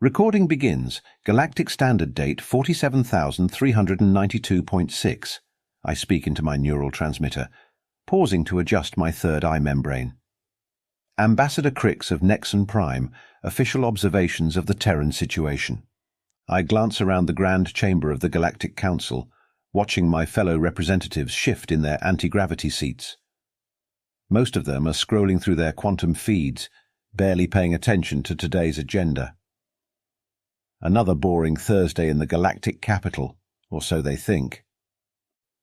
Recording begins. Galactic Standard Date 47,392.6. I speak into my neural transmitter, pausing to adjust my third eye membrane. Ambassador Crix of Nexon Prime, official observations of the Terran situation. I glance around the grand chamber of the Galactic Council, watching my fellow representatives shift in their anti-gravity seats. Most of them are scrolling through their quantum feeds, barely paying attention to today's agenda. Another boring Thursday in the galactic capital, or so they think.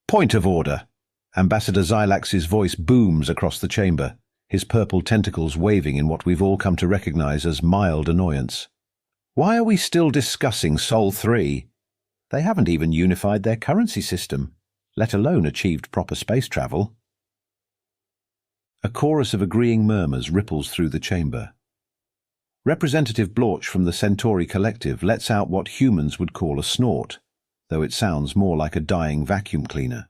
Point of order! Ambassador Xylax's voice booms across the chamber, his purple tentacles waving in what we've all come to recognize as mild annoyance. Why are we still discussing Sol 3? They haven't even unified their currency system, let alone achieved proper space travel. A chorus of agreeing murmurs ripples through the chamber. Representative Blorch from the Centauri Collective lets out what humans would call a snort, though it sounds more like a dying vacuum cleaner.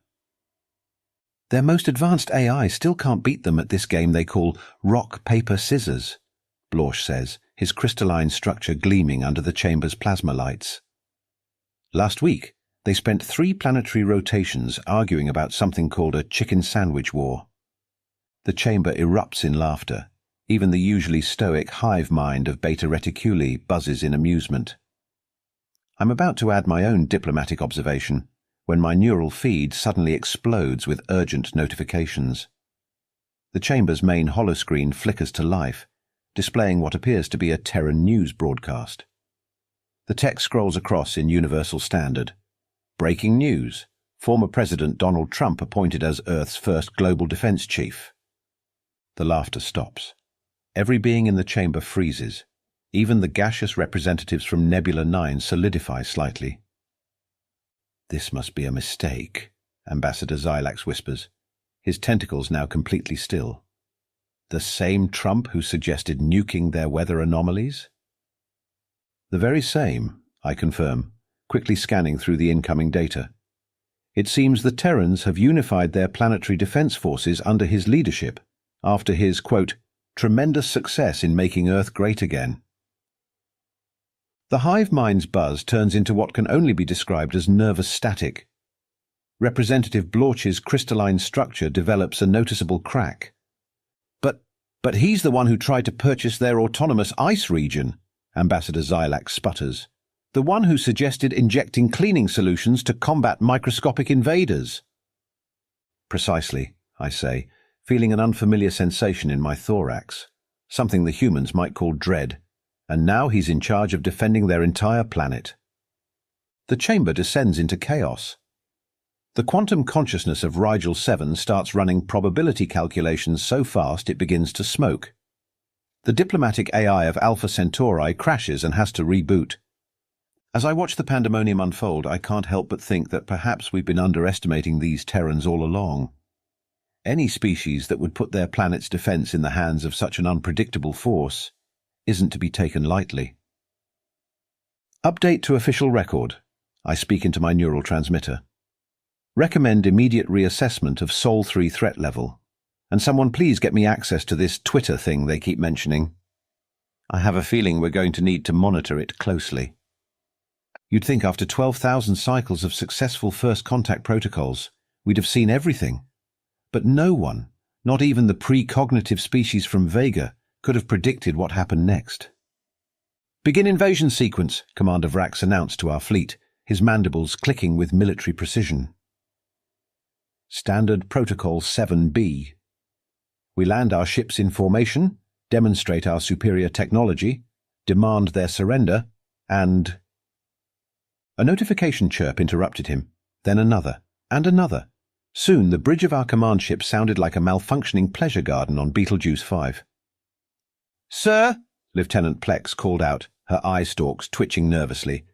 Their most advanced AI still can't beat them at this game they call rock, paper, scissors, Blorch says, his crystalline structure gleaming under the chamber's plasma lights. Last week, they spent 3 planetary rotations arguing about something called a chicken sandwich war. The chamber erupts in laughter. Even the usually stoic hive mind of Beta Reticuli buzzes in amusement. I'm about to add my own diplomatic observation when my neural feed suddenly explodes with urgent notifications. The chamber's main holoscreen flickers to life, displaying what appears to be a Terran news broadcast. The text scrolls across in Universal Standard. Breaking news. Former President Donald Trump appointed as Earth's first global defense chief. The laughter stops. Every being in the chamber freezes. Even the gaseous representatives from Nebula 9 solidify slightly. This must be a mistake, Ambassador Xylax whispers, his tentacles now completely still. The same Trump who suggested nuking their weather anomalies? The very same, I confirm, quickly scanning through the incoming data. It seems the Terrans have unified their planetary defense forces under his leadership, after his, quote, tremendous success in making Earth great again. The hive mind's buzz turns into what can only be described as nervous static. Representative Blorch's crystalline structure develops a noticeable crack. But he's the one who tried to purchase their autonomous ice region, Ambassador Xylax sputters. The one who suggested injecting cleaning solutions to combat microscopic invaders. Precisely, I say, feeling an unfamiliar sensation in my thorax, something the humans might call dread, and now he's in charge of defending their entire planet. The chamber descends into chaos. The quantum consciousness of Rigel 7 starts running probability calculations so fast it begins to smoke. The diplomatic AI of Alpha Centauri crashes and has to reboot. As I watch the pandemonium unfold, I can't help but think that perhaps we've been underestimating these Terrans all along. Any species that would put their planet's defense in the hands of such an unpredictable force isn't to be taken lightly. Update to official record. I speak into my neural transmitter. Recommend immediate reassessment of Sol 3 threat level. And someone please get me access to this Twitter thing they keep mentioning. I have a feeling we're going to need to monitor it closely. You'd think after 12,000 cycles of successful first contact protocols, we'd have seen everything. But no one, not even the precognitive species from Vega, could have predicted what happened next. Begin invasion sequence, Commander Vrax announced to our fleet, his mandibles clicking with military precision. Standard Protocol 7B. We land our ships in formation, demonstrate our superior technology, demand their surrender, and... A notification chirp interrupted him, then another, and another. Soon the bridge of our command ship sounded like a malfunctioning pleasure garden on Betelgeuse 5. Sir, Lieutenant Plex called out, her eye stalks twitching nervously.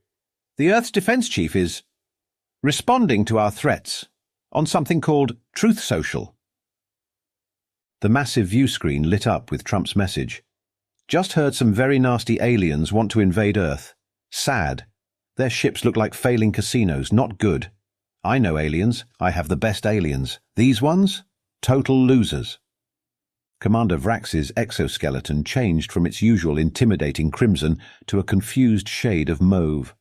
The Earth's defense chief is responding to our threats on something called Truth Social. The massive view screen lit up with Trump's message. Just heard some very nasty aliens want to invade Earth. Sad. Their ships look like failing casinos, not good. I know aliens. I have the best aliens. These ones? Total losers. Commander Vrax's exoskeleton changed from its usual intimidating crimson to a confused shade of mauve.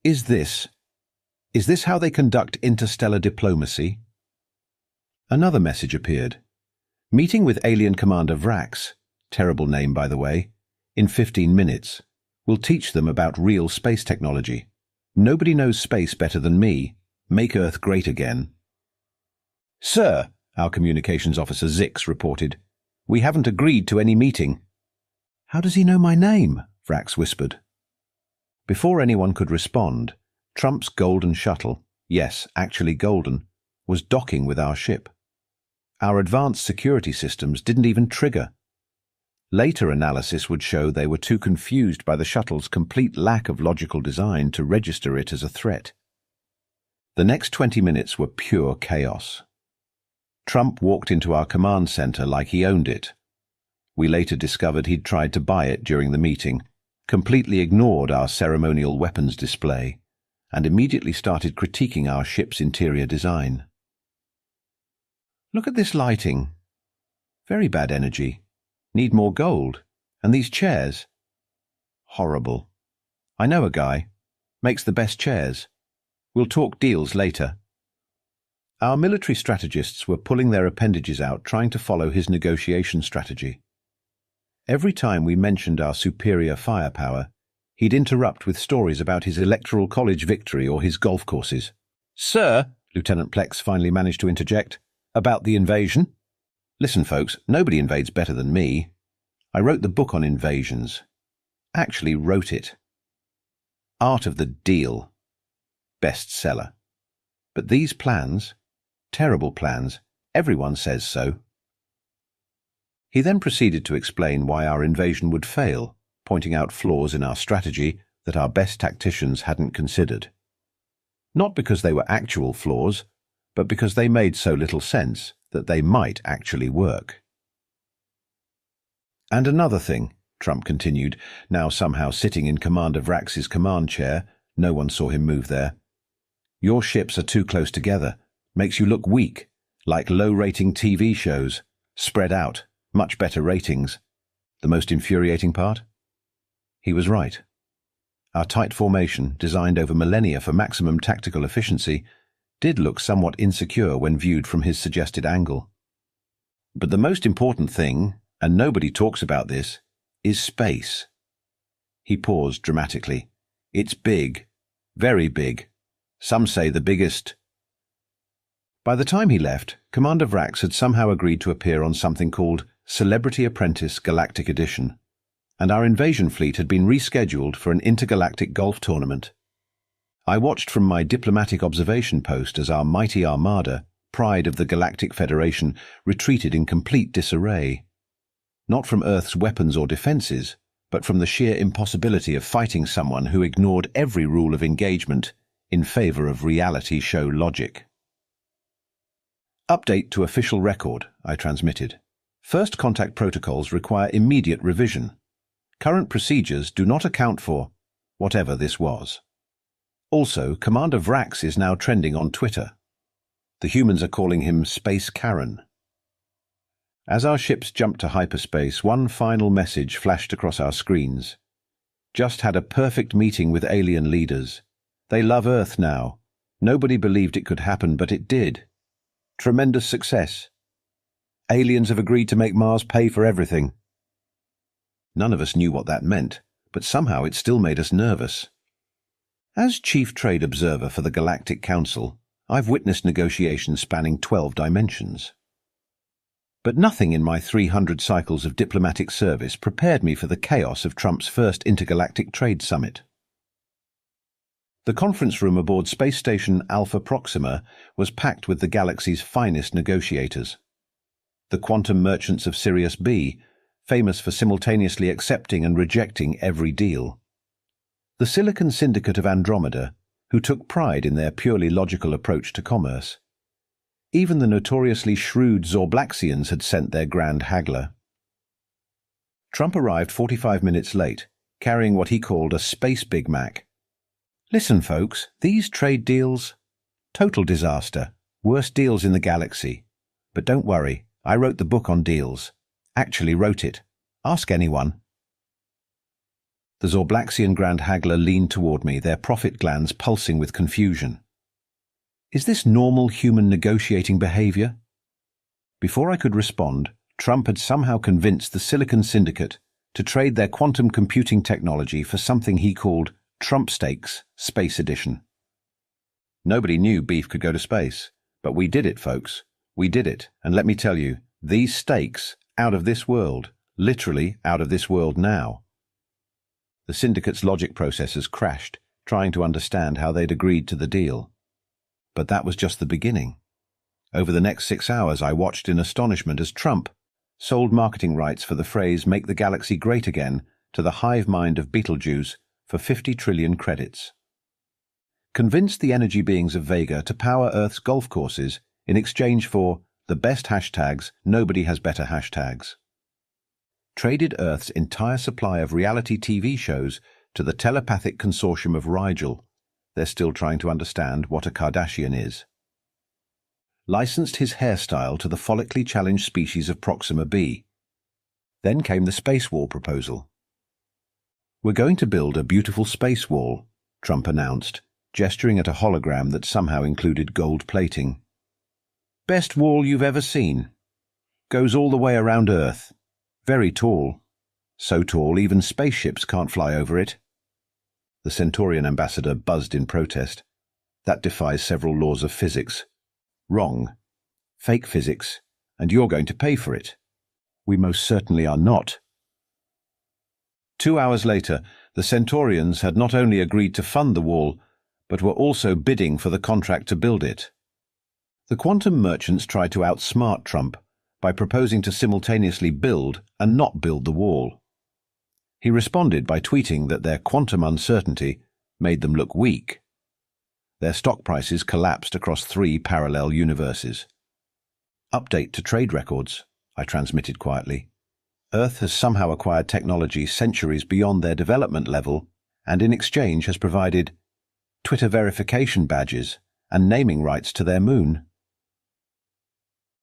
Is this how they conduct interstellar diplomacy? Another message appeared. Meeting with Alien Commander Vrax, terrible name by the way, in 15 minutes. Will teach them about real space technology. Nobody knows space better than me. Make Earth great again. Sir, our communications officer Zix reported, we haven't agreed to any meeting. How does he know my name? Vrax whispered. Before anyone could respond, Trump's golden shuttle, yes, actually golden, was docking with our ship. Our advanced security systems didn't even trigger. Later analysis would show they were too confused by the shuttle's complete lack of logical design to register it as a threat. The next 20 minutes were pure chaos. Trump walked into our command center like he owned it. We later discovered he'd tried to buy it during the meeting, completely ignored our ceremonial weapons display, and immediately started critiquing our ship's interior design. Look at this lighting. Very bad energy. Need more gold. And these chairs. Horrible. I know a guy. Makes the best chairs. We'll talk deals later. Our military strategists were pulling their appendages out trying to follow his negotiation strategy. Every time we mentioned our superior firepower, he'd interrupt with stories about his electoral college victory or his golf courses. Sir, Lieutenant Plex finally managed to interject, about the invasion. Listen, folks, nobody invades better than me. I wrote the book on invasions. Actually wrote it. Art of the Deal. Bestseller. But these plans, terrible plans, everyone says so. He then proceeded to explain why our invasion would fail, pointing out flaws in our strategy that our best tacticians hadn't considered. Not because they were actual flaws, but because they made so little sense that they might actually work. And another thing, Trump continued, now somehow sitting in Commander Vrax's command chair, no one saw him move there. Your ships are too close together, makes you look weak, like low-rating TV shows, spread out, much better ratings. The most infuriating part? He was right. Our tight formation, designed over millennia for maximum tactical efficiency, did look somewhat insecure when viewed from his suggested angle. But the most important thing, and nobody talks about this, is space. He paused dramatically. It's big, very big. Some say the biggest. By the time he left, Commander Vrax had somehow agreed to appear on something called Celebrity Apprentice Galactic Edition, and our invasion fleet had been rescheduled for an intergalactic golf tournament. I watched from my diplomatic observation post as our mighty armada, pride of the Galactic Federation, retreated in complete disarray. Not from Earth's weapons or defenses, but from the sheer impossibility of fighting someone who ignored every rule of engagement in favor of reality show logic. Update to official record, I transmitted. First contact protocols require immediate revision. Current procedures do not account for whatever this was. Also, Commander Vrax is now trending on Twitter. The humans are calling him Space Karen. As our ships jumped to hyperspace, one final message flashed across our screens. Just had a perfect meeting with alien leaders. They love Earth now. Nobody believed it could happen, but it did. Tremendous success. Aliens have agreed to make Mars pay for everything. None of us knew what that meant, but somehow it still made us nervous. As Chief Trade Observer for the Galactic Council, I've witnessed negotiations spanning 12 dimensions. But nothing in my 300 cycles of diplomatic service prepared me for the chaos of Trump's first intergalactic trade summit. The conference room aboard Space Station Alpha Proxima was packed with the galaxy's finest negotiators. The quantum merchants of Sirius B, famous for simultaneously accepting and rejecting every deal. The Silicon Syndicate of Andromeda, who took pride in their purely logical approach to commerce. Even the notoriously shrewd Zorblaxians had sent their grand haggler. Trump arrived 45 minutes late, carrying what he called a space Big Mac. Listen, folks, these trade deals, total disaster, worst deals in the galaxy. But don't worry, I wrote the book on deals. Actually wrote it. Ask anyone. The Zorblaxian Grand Haggler leaned toward me, their profit glands pulsing with confusion. Is this normal human negotiating behavior? Before I could respond, Trump had somehow convinced the Silicon Syndicate to trade their quantum computing technology for something he called Trump Stakes Space Edition. Nobody knew beef could go to space, but we did it, folks. We did it, and let me tell you, these stakes, out of this world, literally out of this world now. The Syndicate's logic processors crashed, trying to understand how they'd agreed to the deal. But that was just the beginning. Over the next 6 hours, I watched in astonishment as Trump sold marketing rights for the phrase "Make the Galaxy Great Again" to the hive mind of Beetlejuice for 50 trillion credits. Convinced the energy beings of Vega to power Earth's golf courses in exchange for the best hashtags, nobody has better hashtags. Traded Earth's entire supply of reality TV shows to the telepathic consortium of Rigel. They're still trying to understand what a Kardashian is. Licensed his hairstyle to the follically challenged species of Proxima b. Then came the space wall proposal. We're going to build a beautiful space wall, Trump announced, gesturing at a hologram that somehow included gold plating. Best wall you've ever seen. Goes all the way around Earth. Very tall. So tall even spaceships can't fly over it. The Centaurian ambassador buzzed in protest. That defies several laws of physics. Wrong. Fake physics, and you're going to pay for it. We most certainly are not. 2 hours later, the Centaurians had not only agreed to fund the wall, but were also bidding for the contract to build it. The quantum merchants tried to outsmart Trump by proposing to simultaneously build and not build the wall. He responded by tweeting that their quantum uncertainty made them look weak. Their stock prices collapsed across 3 parallel universes. Update to trade records, I transmitted quietly. Earth has somehow acquired technology centuries beyond their development level and in exchange has provided Twitter verification badges and naming rights to their moon.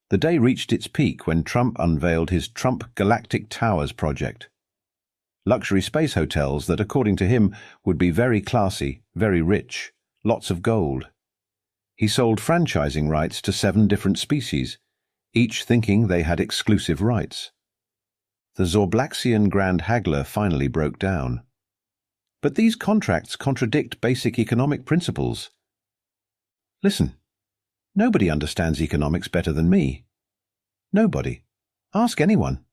The day reached its peak when Trump unveiled his Trump Galactic Towers project. Luxury space hotels that, according to him, would be very classy, very rich, lots of gold. He sold franchising rights to 7 different species, each thinking they had exclusive rights. The Zorblaxian Grand Haggler finally broke down. But these contracts contradict basic economic principles. Listen, nobody understands economics better than me. Nobody. Ask anyone.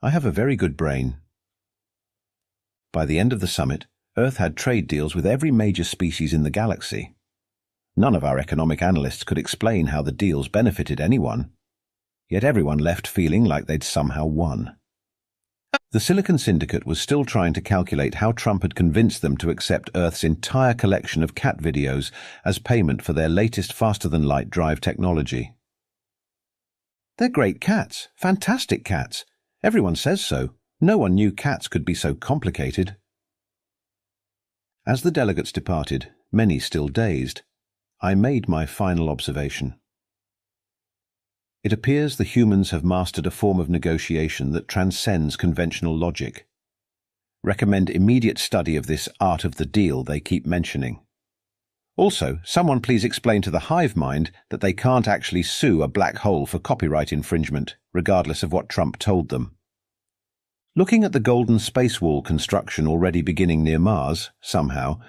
I have a very good brain. By the end of the summit, Earth had trade deals with every major species in the galaxy. None of our economic analysts could explain how the deals benefited anyone, yet everyone left feeling like they'd somehow won. The Silicon Syndicate was still trying to calculate how Trump had convinced them to accept Earth's entire collection of cat videos as payment for their latest faster-than-light drive technology. They're great cats, fantastic cats. Everyone says so. No one knew cats could be so complicated. As the delegates departed, many still dazed, I made my final observation. It appears the humans have mastered a form of negotiation that transcends conventional logic. Recommend immediate study of this art of the deal they keep mentioning. Also, someone please explain to the hive mind that they can't actually sue a black hole for copyright infringement, regardless of what Trump told them. Looking at the golden space wall construction already beginning near Mars, somehow,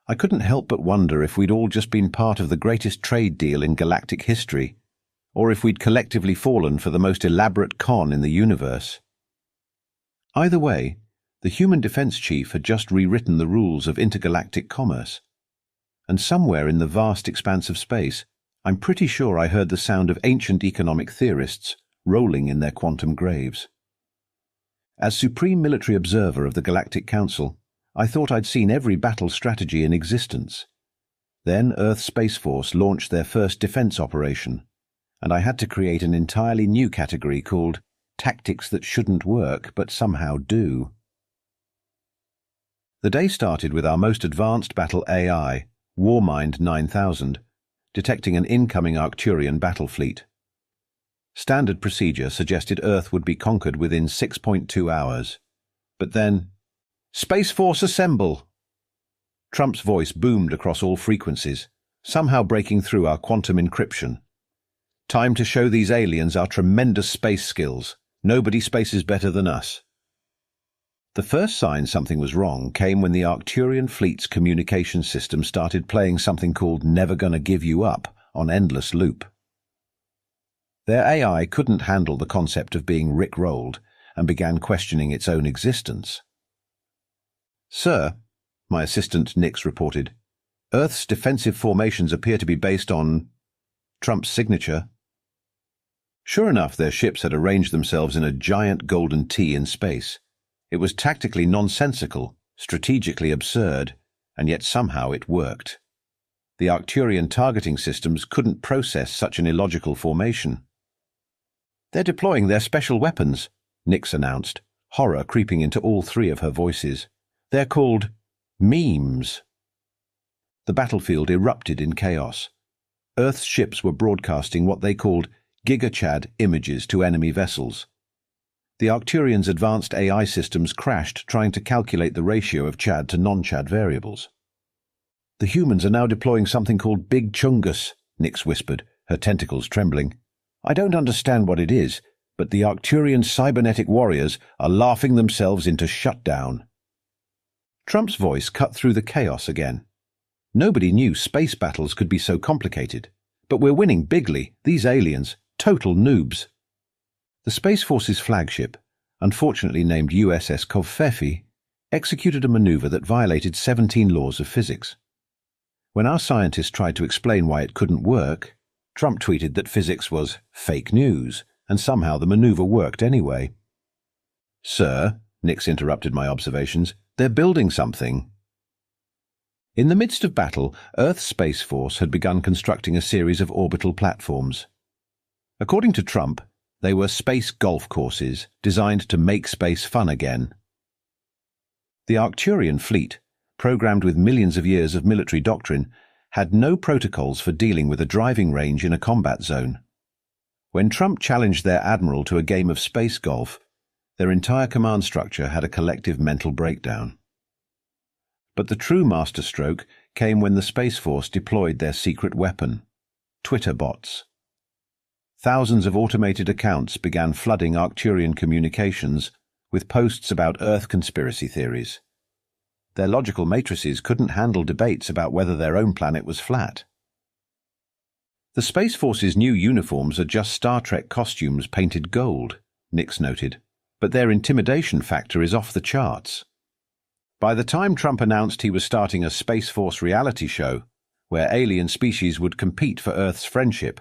I couldn't help but wonder if we'd all just been part of the greatest trade deal in galactic history, or if we'd collectively fallen for the most elaborate con in the universe. Either way, the human defense chief had just rewritten the rules of intergalactic commerce, and somewhere in the vast expanse of space, I'm pretty sure I heard the sound of ancient economic theorists rolling in their quantum graves. As Supreme Military Observer of the Galactic Council, I thought I'd seen every battle strategy in existence. Then Earth Space Force launched their first defense operation, and I had to create an entirely new category called Tactics That Shouldn't Work But Somehow Do. The day started with our most advanced battle AI, Warmind 9000, detecting an incoming Arcturian battle fleet. Standard procedure suggested Earth would be conquered within 6.2 hours. But then, "Space Force assemble!" Trump's voice boomed across all frequencies, somehow breaking through our quantum encryption. "Time to show these aliens our tremendous space skills. Nobody spaces better than us." The first sign something was wrong came when the Arcturian fleet's communication system started playing something called "Never Gonna Give You Up" on endless loop. Their AI couldn't handle the concept of being rick-rolled and began questioning its own existence. "Sir," my assistant Nix reported, "Earth's defensive formations appear to be based on Trump's signature." Sure enough, their ships had arranged themselves in a giant golden T in space. It was tactically nonsensical, strategically absurd, and yet somehow it worked. The Arcturian targeting systems couldn't process such an illogical formation. "They're deploying their special weapons," Nix announced, horror creeping into all three of her voices. "They're called memes." The battlefield erupted in chaos. Earth's ships were broadcasting what they called Giga-Chad images to enemy vessels. The Arcturians' advanced AI systems crashed trying to calculate the ratio of Chad to non-Chad variables. "The humans are now deploying something called Big Chungus," Nix whispered, her tentacles trembling. "I don't understand what it is, but the Arcturian cybernetic warriors are laughing themselves into shutdown." Trump's voice cut through the chaos again. "Nobody knew space battles could be so complicated. But we're winning bigly, these aliens, total noobs." The Space Force's flagship, unfortunately named USS Kovfefi, executed a maneuver that violated 17 laws of physics. When our scientists tried to explain why it couldn't work, Trump tweeted that physics was fake news, and somehow the maneuver worked anyway. "Sir," Nix interrupted my observations, "they're building something." In the midst of battle, Earth's Space Force had begun constructing a series of orbital platforms. According to Trump, they were space golf courses designed to make space fun again. The Arcturian fleet, programmed with millions of years of military doctrine, had no protocols for dealing with a driving range in a combat zone. When Trump challenged their admiral to a game of space golf, their entire command structure had a collective mental breakdown. But the true masterstroke came when the Space Force deployed their secret weapon, Twitter bots. Thousands of automated accounts began flooding Arcturian communications with posts about Earth conspiracy theories. Their logical matrices couldn't handle debates about whether their own planet was flat. "The Space Force's new uniforms are just Star Trek costumes painted gold," Nix noted, "but their intimidation factor is off the charts." By the time Trump announced he was starting a Space Force reality show, where alien species would compete for Earth's friendship,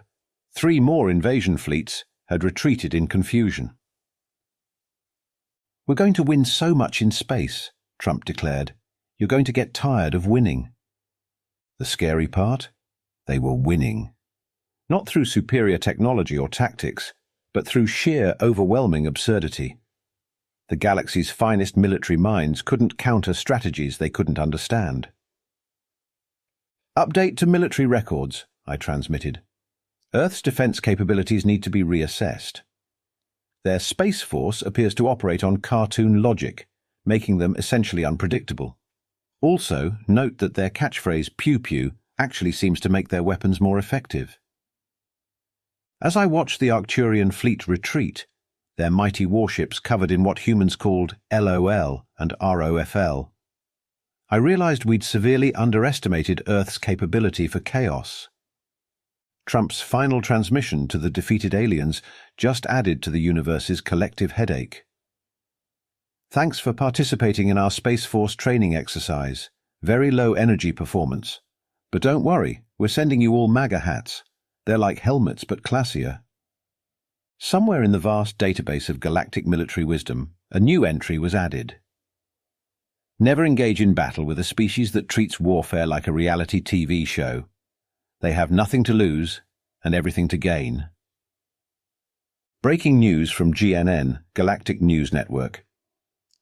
3 more invasion fleets had retreated in confusion. "We're going to win so much in space," Trump declared. "You're going to get tired of winning." The scary part? They were winning. Not through superior technology or tactics, but through sheer, overwhelming absurdity. The galaxy's finest military minds couldn't counter strategies they couldn't understand. "Update to military records," I transmitted. "Earth's defense capabilities need to be reassessed. Their Space Force appears to operate on cartoon logic, making them essentially unpredictable. Also, note that their catchphrase "pew pew" actually seems to make their weapons more effective." As I watched the Arcturian fleet retreat, their mighty warships covered in what humans called LOL and ROFL, I realized we'd severely underestimated Earth's capability for chaos. Trump's final transmission to the defeated aliens just added to the universe's collective headache. "Thanks for participating in our Space Force training exercise. Very low energy performance. But don't worry, we're sending you all MAGA hats. They're like helmets but classier." Somewhere in the vast database of galactic military wisdom, a new entry was added. "Never engage in battle with a species that treats warfare like a reality TV show. They have nothing to lose and everything to gain." Breaking news from GNN, Galactic News Network.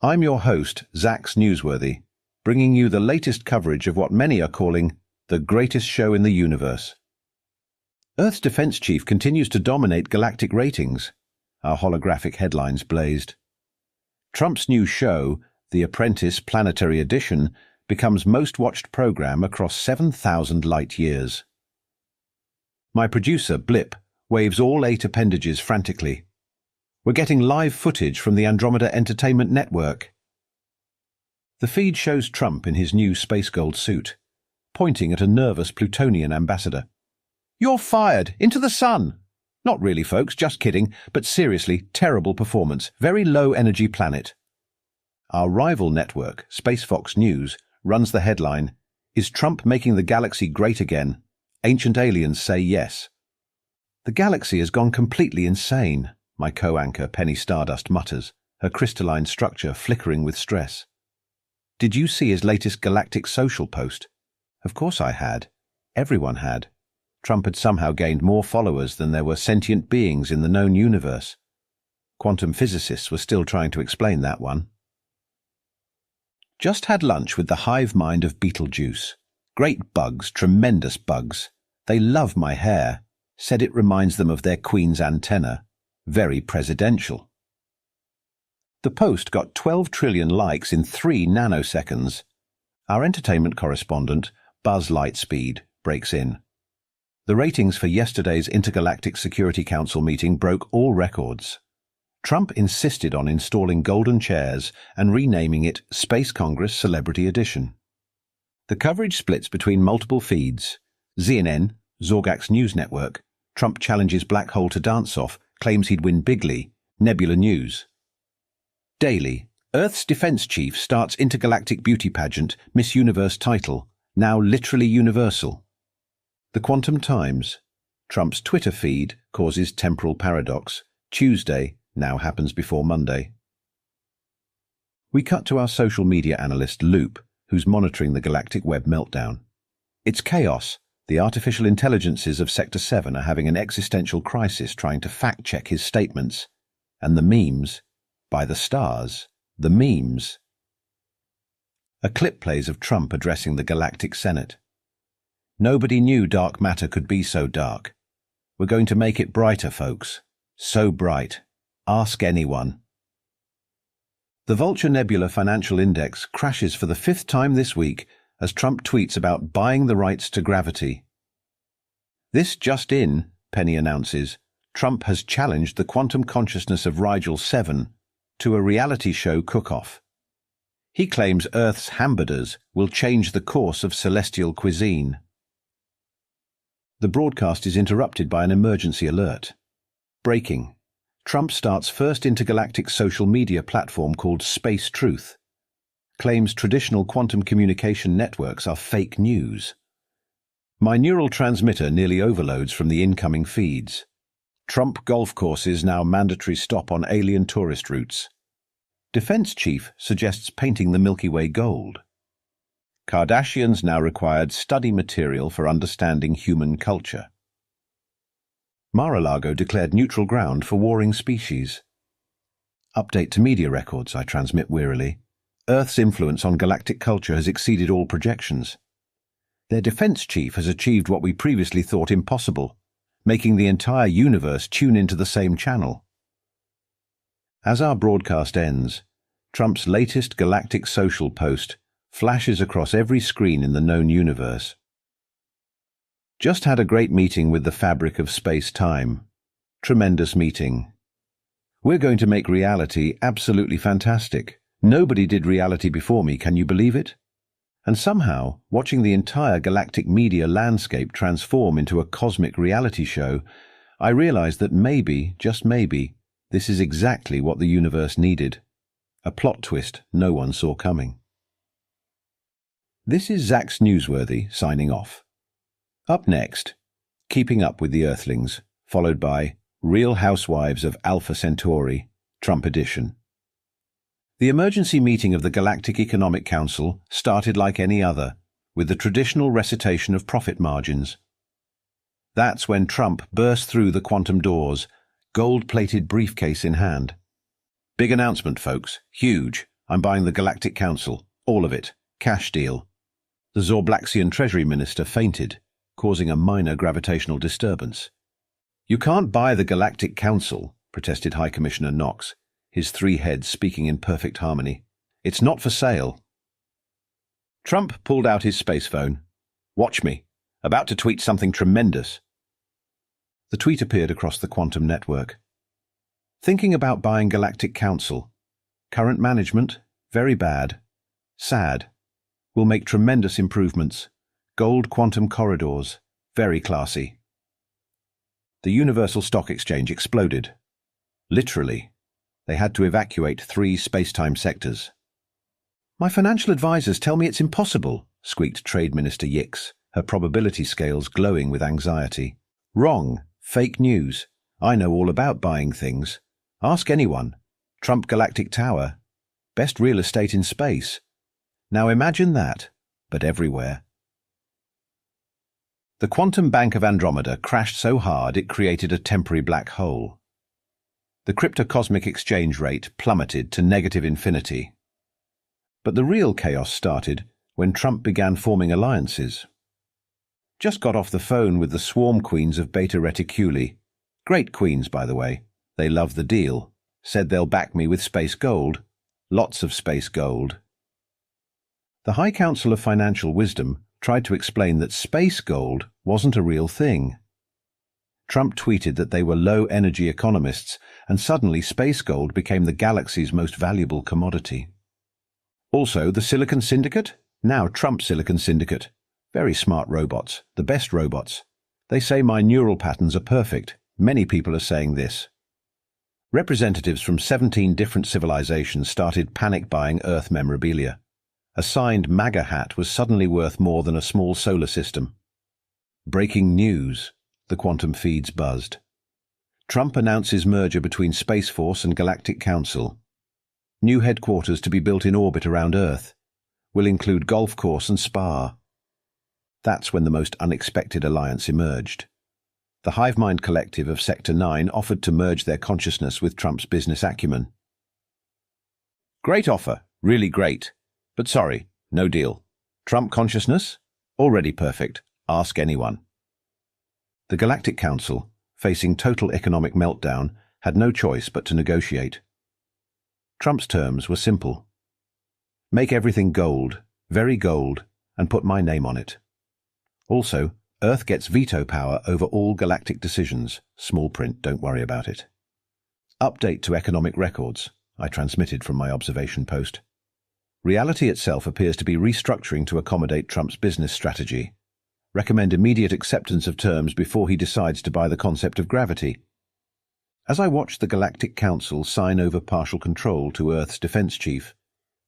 I'm your host, Zax Newsworthy, bringing you the latest coverage of what many are calling the greatest show in the universe. Earth's defense chief continues to dominate galactic ratings. Our holographic headlines blazed. Trump's new show, The Apprentice Planetary Edition, becomes most watched program across 7,000 light years. My producer, Blip, waves all 8 appendages frantically. We're getting live footage from the Andromeda Entertainment Network. The feed shows Trump in his new space gold suit, pointing at a nervous Plutonian ambassador. "You're fired! Into the sun!" Not really, folks, just kidding, but seriously, terrible performance. Very low-energy planet. Our rival network, Space Fox News, runs the headline, "Is Trump making the galaxy great again? Ancient aliens say yes." "The galaxy has gone completely insane," my co-anchor Penny Stardust mutters, her crystalline structure flickering with stress. "Did you see his latest galactic social post?" Of course I had. Everyone had. Trump had somehow gained more followers than there were sentient beings in the known universe. Quantum physicists were still trying to explain that one. Just had lunch with the hive mind of Beetlejuice. Great bugs, tremendous bugs. They love my hair. Said it reminds them of their queen's antenna. Very presidential. The post got 12 trillion likes in 3 nanoseconds. Our entertainment correspondent, Buzz Lightspeed, breaks in. The ratings for yesterday's Intergalactic Security Council meeting broke all records. Trump insisted on installing golden chairs and renaming it Space Congress Celebrity Edition. The coverage splits between multiple feeds. CNN, Zorgak's news network, Trump challenges Black Hole to dance-off, claims he'd win bigly, Nebula News. Daily, Earth's defense chief starts intergalactic beauty pageant, Miss Universe title, now literally universal. The Quantum Times, Trump's Twitter feed causes temporal paradox, Tuesday now happens before Monday. We cut to our social media analyst Loop, who's monitoring the galactic web meltdown. It's chaos. The artificial intelligences of Sector 7 are having an existential crisis trying to fact-check his statements. And the memes, by the stars, the memes. A clip plays of Trump addressing the Galactic Senate. Nobody knew dark matter could be so dark. We're going to make it brighter, folks. So bright. Ask anyone. The Vulture Nebula Financial Index crashes for the 5th time this week as Trump tweets about buying the rights to gravity. This just in, Penny announces, Trump has challenged the quantum consciousness of Rigel 7 to a reality show cook-off. He claims Earth's hamburgers will change the course of celestial cuisine. The broadcast is interrupted by an emergency alert. Breaking. Trump starts first intergalactic social media platform called Space Truth. Claims traditional quantum communication networks are fake news. My neural transmitter nearly overloads from the incoming feeds. Trump golf courses now mandatory stop on alien tourist routes. Defense chief suggests painting the Milky Way gold. Kardashians now required study material for understanding human culture. Mar-a-Lago declared neutral ground for warring species. Update to media records, I transmit wearily. Earth's influence on galactic culture has exceeded all projections. Their defense chief has achieved what we previously thought impossible, making the entire universe tune into the same channel. As our broadcast ends, Trump's latest galactic social post flashes across every screen in the known universe. Just had a great meeting with the fabric of space-time. Tremendous meeting. We're going to make reality absolutely fantastic. Nobody did reality before me, can you believe it? And somehow, watching the entire galactic media landscape transform into a cosmic reality show, I realized that maybe, just maybe, this is exactly what the universe needed. A plot twist no one saw coming. This is Zach's Newsworthy signing off. Up next, Keeping Up with the Earthlings, followed by Real Housewives of Alpha Centauri, Trump Edition. The emergency meeting of the Galactic Economic Council started like any other, with the traditional recitation of profit margins. That's when Trump burst through the quantum doors, gold-plated briefcase in hand. Big announcement, folks. Huge. I'm buying the Galactic Council. All of it. Cash deal. The Zorblaxian Treasury Minister fainted, causing a minor gravitational disturbance. "You can't buy the Galactic Council," protested High Commissioner Knox, his three heads speaking in perfect harmony. "It's not for sale." Trump pulled out his space phone. "Watch me. About to tweet something tremendous." The tweet appeared across the quantum network. "Thinking about buying Galactic Council. Current management, very bad. Sad. Will make tremendous improvements. Gold quantum corridors, very classy." The Universal Stock Exchange exploded. Literally. They had to evacuate 3 space-time sectors. "My financial advisors tell me it's impossible," squeaked Trade Minister Yix, her probability scales glowing with anxiety. "Wrong. Fake news. I know all about buying things. Ask anyone. Trump Galactic Tower. Best real estate in space. Now imagine that, but everywhere." The quantum bank of Andromeda crashed so hard it created a temporary black hole. The cryptocosmic exchange rate plummeted to negative infinity. But the real chaos started when Trump began forming alliances. "Just got off the phone with the swarm queens of Beta Reticuli. Great queens, by the way. They love the deal. Said they'll back me with space gold. Lots of space gold." The High Council of Financial Wisdom tried to explain that space gold wasn't a real thing. Trump tweeted that they were low-energy economists, and suddenly space gold became the galaxy's most valuable commodity. Also, the Silicon Syndicate? Now Trump Silicon Syndicate. Very smart robots, the best robots. They say my neural patterns are perfect. Many people are saying this. Representatives from 17 different civilizations started panic buying Earth memorabilia. A signed MAGA hat was suddenly worth more than a small solar system. Breaking news, the quantum feeds buzzed. Trump announces merger between Space Force and Galactic Council. New headquarters to be built in orbit around Earth. Will include golf course and spa. That's when the most unexpected alliance emerged. The Hivemind Collective of Sector 9 offered to merge their consciousness with Trump's business acumen. "Great offer, really great. But sorry, no deal. Trump consciousness? Already perfect. Ask anyone." The Galactic Council, facing total economic meltdown, had no choice but to negotiate. Trump's terms were simple. Make everything gold, very gold, and put my name on it. Also, Earth gets veto power over all galactic decisions. Small print, don't worry about it. Update to economic records, I transmitted from my observation post. Reality itself appears to be restructuring to accommodate Trump's business strategy. Recommend immediate acceptance of terms before he decides to buy the concept of gravity. As I watched the Galactic Council sign over partial control to Earth's defense chief,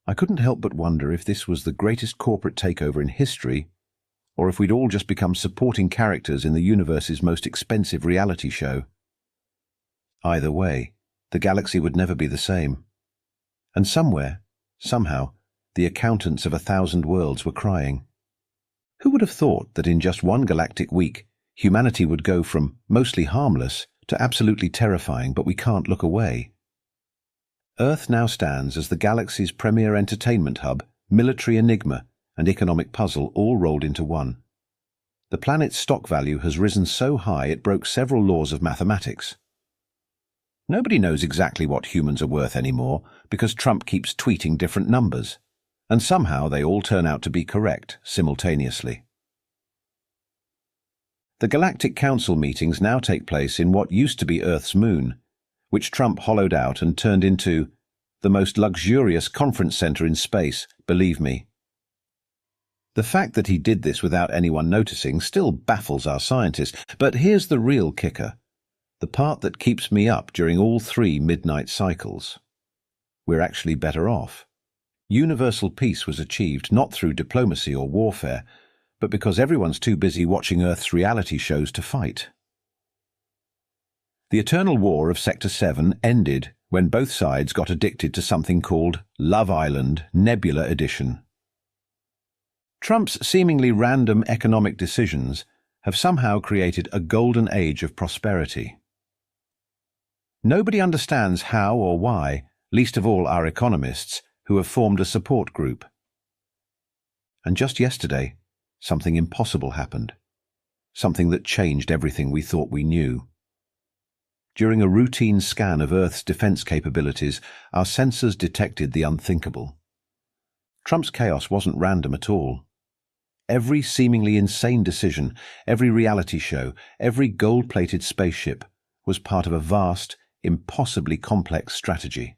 I couldn't help but wonder if this was the greatest corporate takeover in history, or if we'd all just become supporting characters in the universe's most expensive reality show. Either way, the galaxy would never be the same. And somewhere, somehow, the accountants of 1,000 worlds were crying. Who would have thought that in just one galactic week, humanity would go from mostly harmless to absolutely terrifying, but we can't look away? Earth now stands as the galaxy's premier entertainment hub, military enigma, and economic puzzle all rolled into one. The planet's stock value has risen so high it broke several laws of mathematics. Nobody knows exactly what humans are worth anymore because Trump keeps tweeting different numbers, and somehow they all turn out to be correct simultaneously. The Galactic Council meetings now take place in what used to be Earth's moon, which Trump hollowed out and turned into the most luxurious conference center in space, believe me. The fact that he did this without anyone noticing still baffles our scientists, but here's the real kicker, the part that keeps me up during all 3 midnight cycles. We're actually better off. Universal peace was achieved not through diplomacy or warfare, but because everyone's too busy watching Earth's reality shows to fight. The eternal war of Sector 7 ended when both sides got addicted to something called Love Island Nebula Edition. Trump's seemingly random economic decisions have somehow created a golden age of prosperity. Nobody understands how or why, least of all our economists, who have formed a support group. And just yesterday, something impossible happened. something that changed everything we thought we knew. During a routine scan of Earth's defense capabilities, our sensors detected the unthinkable. Trump's chaos wasn't random at all. Every seemingly insane decision, every reality show, every gold-plated spaceship was part of a vast, impossibly complex strategy.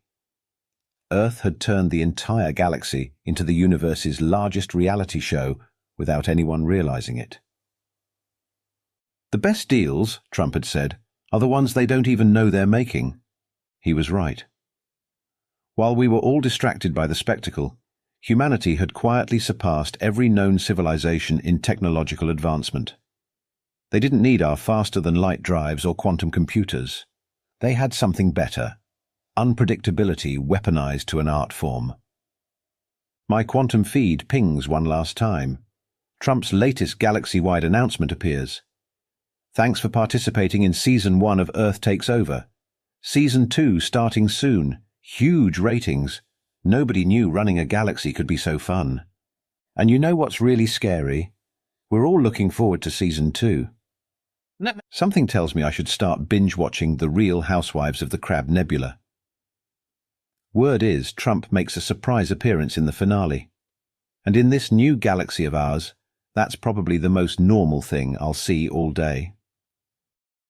Earth had turned the entire galaxy into the universe's largest reality show without anyone realizing it. "The best deals," Trump had said, "are the ones they don't even know they're making." He was right. While we were all distracted by the spectacle, humanity had quietly surpassed every known civilization in technological advancement. They didn't need our faster-than-light drives or quantum computers. They had something better: unpredictability weaponized to an art form. My quantum feed pings one last time. Trump's latest galaxy-wide announcement appears. "Thanks for participating in Season 1 of Earth Takes Over. Season 2 starting soon. Huge ratings. Nobody knew running a galaxy could be so fun. And you know what's really scary? We're all looking forward to Season 2. Something tells me I should start binge-watching The Real Housewives of the Crab Nebula." Word is Trump makes a surprise appearance in the finale. And in this new galaxy of ours, that's probably the most normal thing I'll see all day.